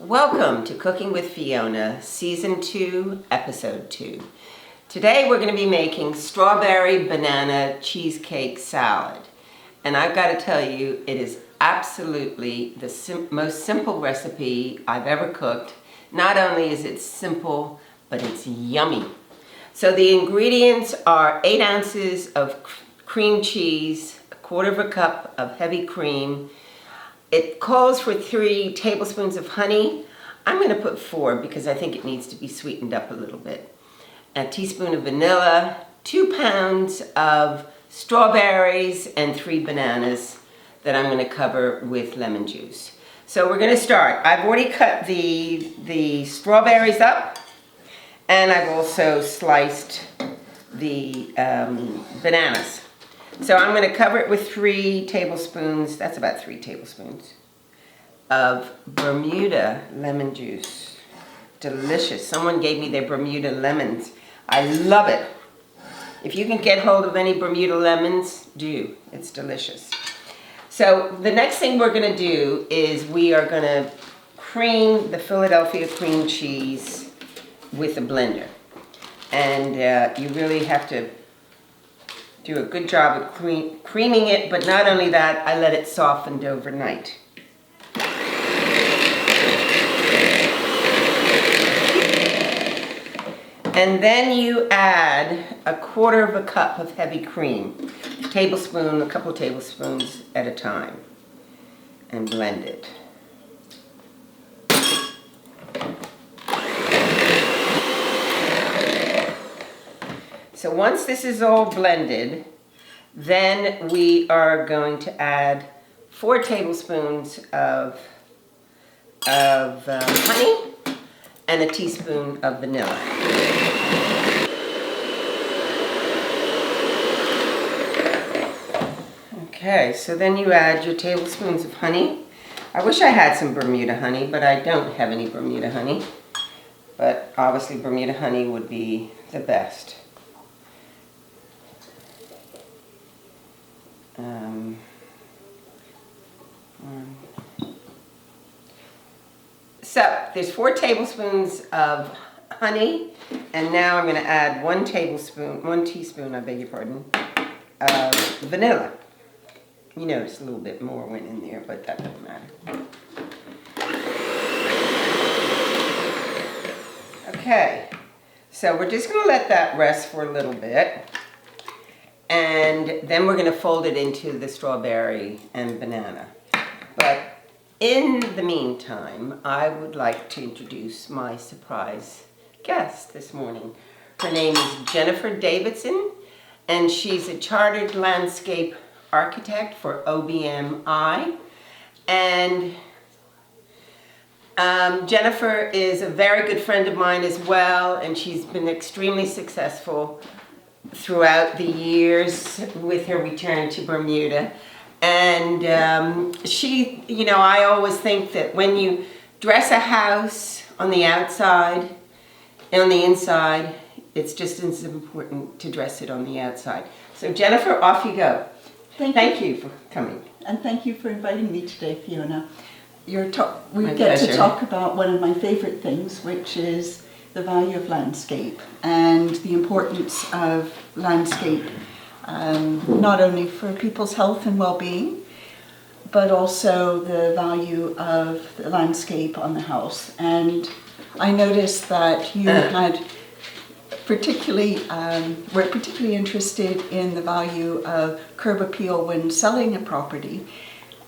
Welcome to Cooking with Fiona, Season 2, Episode 2. Today we're going to be making strawberry banana cheesecake salad. And I've got to tell you, it is absolutely the most simple recipe I've ever cooked. Not only is it simple, but it's yummy. So the ingredients are 8 ounces of cream cheese, 1/4 cup of heavy cream. It calls for 3 tablespoons of honey. I'm going to put 4 because I think it needs to be sweetened up a little bit. A teaspoon of vanilla, 2 pounds of strawberries, and 3 bananas that I'm going to cover with lemon juice. So we're going to start. I've already cut the strawberries up, and I've also sliced the bananas. So I'm going to cover it with 3 tablespoons, that's about 3 tablespoons, of Bermuda lemon juice. Delicious. Someone gave me their Bermuda lemons. I love it. If you can get hold of any Bermuda lemons, do. It's delicious. So the next thing we're going to do is we are going to cream the Philadelphia cream cheese with a blender. And you really have to do a good job of creaming it, but not only that, I let it soften overnight. And then you add a 1/4 cup of heavy cream, a couple tablespoons at a time, and blend it. So once this is all blended, then we are going to add 4 tablespoons of honey and a teaspoon of vanilla. Okay, so then you add your tablespoons of honey. I wish I had some Bermuda honey, but I don't have any Bermuda honey. But obviously Bermuda honey would be the best. So there's 4 tablespoons of honey, and now I'm going to add 1 teaspoon, I beg your pardon, of vanilla. You notice a little bit more went in there, but that doesn't matter. Okay, so we're just going to let that rest for a little bit. And then we're going to fold it into the strawberry and banana. But in the meantime, I would like to introduce my surprise guest this morning. Her name is Jennifer Davidson, and she's a chartered landscape architect for OBMI. And Jennifer is a very good friend of mine as well, and she's been extremely successful throughout the years with her return to Bermuda. And I always think that when you dress a house on the outside and on the inside, it's just as important to dress it on the outside. So Jennifer, off you go. Thank you for coming. And thank you for inviting me today, Fiona. We My get pleasure. to talk about one of my favorite things, which is the value of landscape and the importance of landscape, not only for people's health and well-being, but also the value of the landscape on the house. And I noticed that you were particularly interested in the value of curb appeal when selling a property,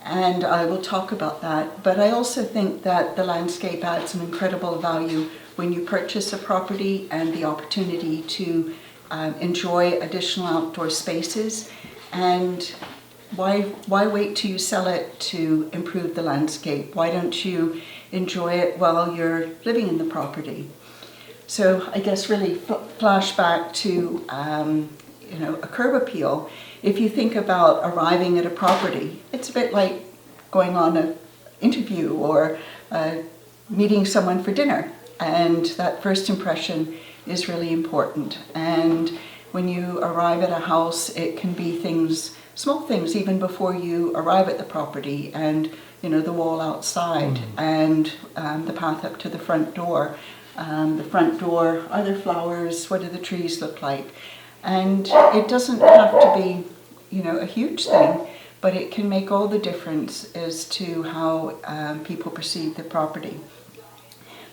and I will talk about that. But I also think that the landscape adds an incredible value when you purchase a property and the opportunity to enjoy additional outdoor spaces. And why wait till you sell it to improve the landscape? Why don't you enjoy it while you're living in the property? So I guess really flash back to a curb appeal. If you think about arriving at a property, it's a bit like going on an interview or meeting someone for dinner. And that first impression is really important. And when you arrive at a house, it can be things small things even before you arrive at the property, and the wall outside and the path up to the front door. The front door, are there flowers? What do the trees look like? And it doesn't have to be, a huge thing, but it can make all the difference as to how people perceive the property.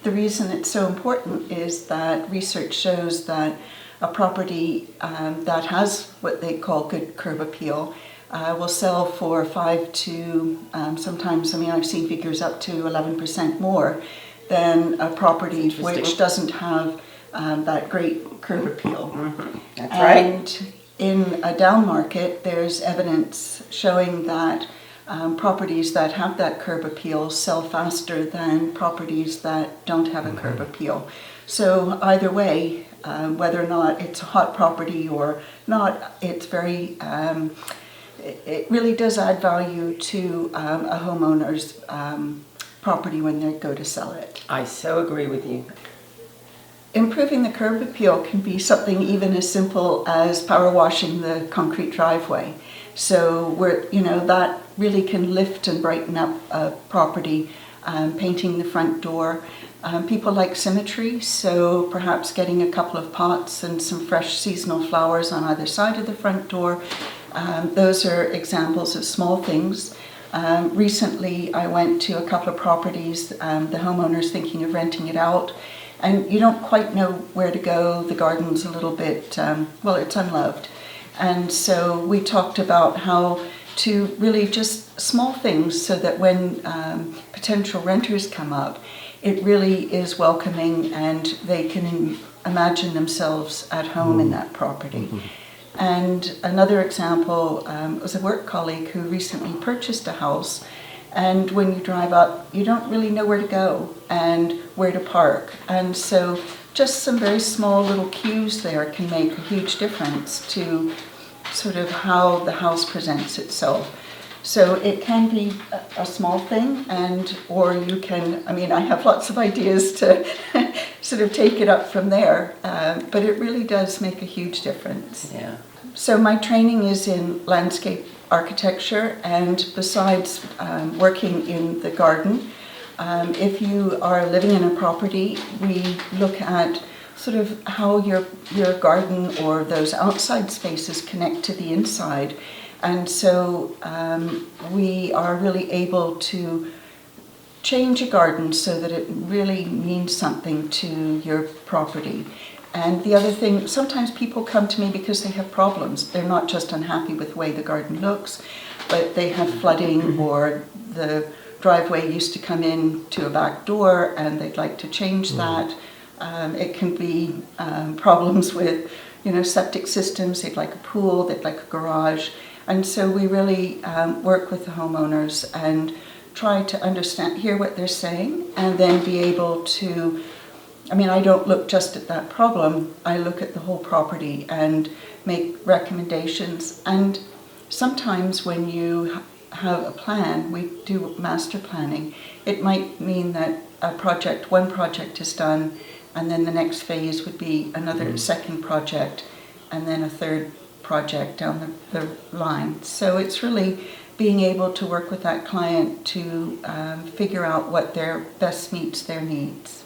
The reason it's so important is that research shows that a property that has what they call good curb appeal will sell for 5 to sometimes, I've seen figures up to 11% more than a property which doesn't have that great curb appeal. Mm-hmm. That's right. And in a down market, there's evidence showing that properties that have that curb appeal sell faster than properties that don't have a curb appeal. So either way, whether or not it's a hot property or not, it's very, it really does add value to a homeowner's property when they go to sell it. I so agree with you. Improving the curb appeal can be something even as simple as power washing the concrete driveway. So that really can lift and brighten up a property, painting the front door. People like symmetry, so perhaps getting a couple of pots and some fresh seasonal flowers on either side of the front door. Those are examples of small things. Recently, I went to a couple of properties, the homeowner's thinking of renting it out, and you don't quite know where to go. The garden's a little bit, it's unloved. And so we talked about how to really just small things so that when potential renters come up, it really is welcoming and they can imagine themselves at home in that property. And another example was a work colleague who recently purchased a house, and when you drive up, you don't really know where to go and where to park. And so just some very small little cues there can make a huge difference to sort of how the house presents itself. So it can be a small thing, or you can, I have lots of ideas to sort of take it up from there, but it really does make a huge difference. Yeah. So my training is in landscape architecture, and besides working in the garden, if you are living in a property, we look at sort of how your garden or those outside spaces connect to the inside. And so we are really able to change a garden so that it really means something to your property. And the other thing, sometimes people come to me because they have problems. They're not just unhappy with the way the garden looks, but they have flooding, or the driveway used to come in to a back door and they'd like to change that. It can be problems with, septic systems. They'd like a pool, they'd like a garage. And so we really work with the homeowners and try to hear what they're saying, and then be able to, I don't look just at that problem, I look at the whole property and make recommendations. And sometimes when you have a plan, we do master planning, it might mean that one project is done, and then the next phase would be another second project, and then a third project down the line. So it's really being able to work with that client to figure out what best meets their needs.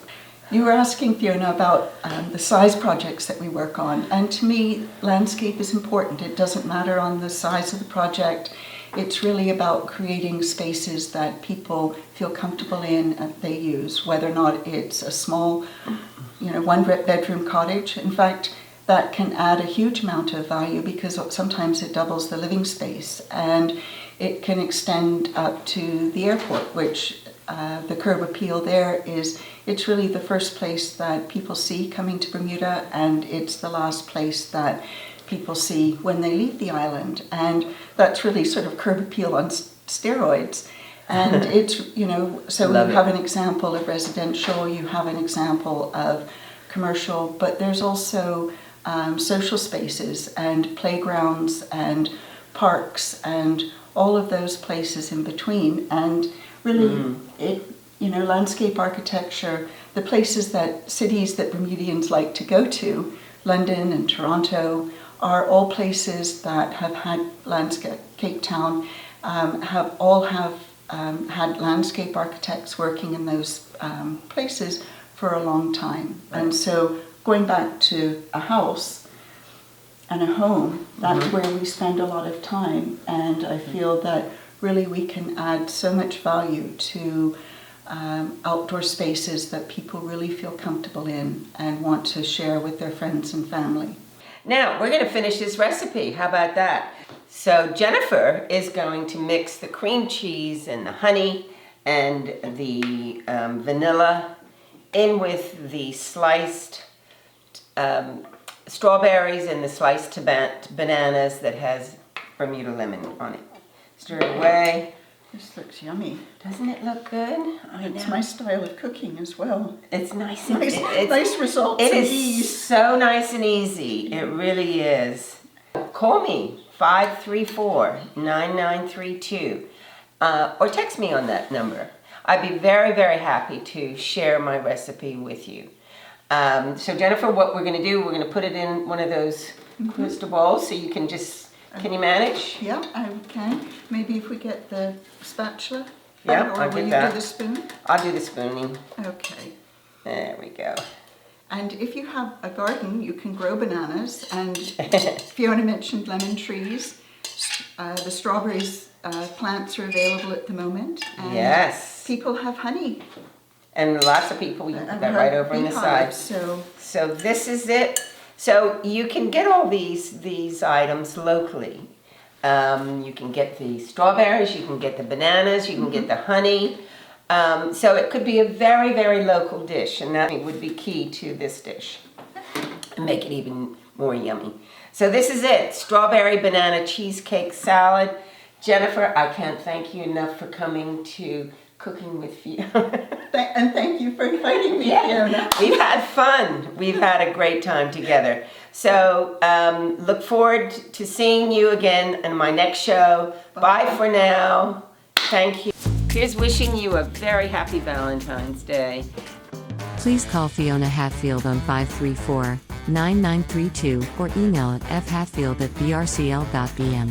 You were asking, Fiona, about the size projects that we work on, and to me, landscape is important. It doesn't matter on the size of the project. It's really about creating spaces that people feel comfortable in and they use, whether or not it's a small, one-bedroom cottage. In fact, that can add a huge amount of value because sometimes it doubles the living space, and it can extend up to the airport, which the curb appeal there is, it's really the first place that people see coming to Bermuda, and it's the last place that people see when they leave the island. And that's really sort of curb appeal on steroids. And it's, so you have an example of residential, you have an example of commercial, but there's also social spaces and playgrounds and parks and all of those places in between. And really, landscape architecture, the cities that Bermudians like to go to, London and Toronto, are all places that have had landscape. Cape Town have had landscape architects working in those places for a long time. Right. And so going back to a house and a home, that's where we spend a lot of time. And I feel that really we can add so much value to outdoor spaces that people really feel comfortable in and want to share with their friends and family. Now, we're going to finish this recipe. How about that? So Jennifer is going to mix the cream cheese and the honey and the vanilla in with the sliced strawberries and the sliced bananas that has Bermuda lemon on it. Stir it away. This looks yummy. Doesn't it look good? It's my style of cooking as well. It's nice. Nice results It and is ease. so nice and easy. It really is. Call me, 534-9932, or text me on that number. I'd be very, very happy to share my recipe with you. So Jennifer, what we're going to do, we're going to put it in one of those crystal balls so you can just, can you manage? Yeah, I can. Maybe if we get the spatula. Yeah, or I'll will get you that. do the spoon? I'll do the spooning. Okay. There we go. And if you have a garden, you can grow bananas. And Fiona mentioned lemon trees. The strawberries plants are available at the moment. And Yes. people have honey. And lots of people, you put And that right over on the side. beehives, So So this is it. So you can get all these items locally. You can get the strawberries, you can get the bananas, you can get the honey. So it could be a very, very local dish, and that would be key to this dish and make it even more yummy. So this is it, strawberry banana cheesecake salad. Jennifer, I can't thank you enough for coming to Cooking with Fiona. and thank you for inviting me, Yeah, Fiona. we've had fun. We've had a great time together. So look forward to seeing you again in my next show. Bye for now. Thank you. Here's wishing you a very happy Valentine's Day. Please call Fiona Hatfield on 534-9932 or email at fhatfield@brcl.bm.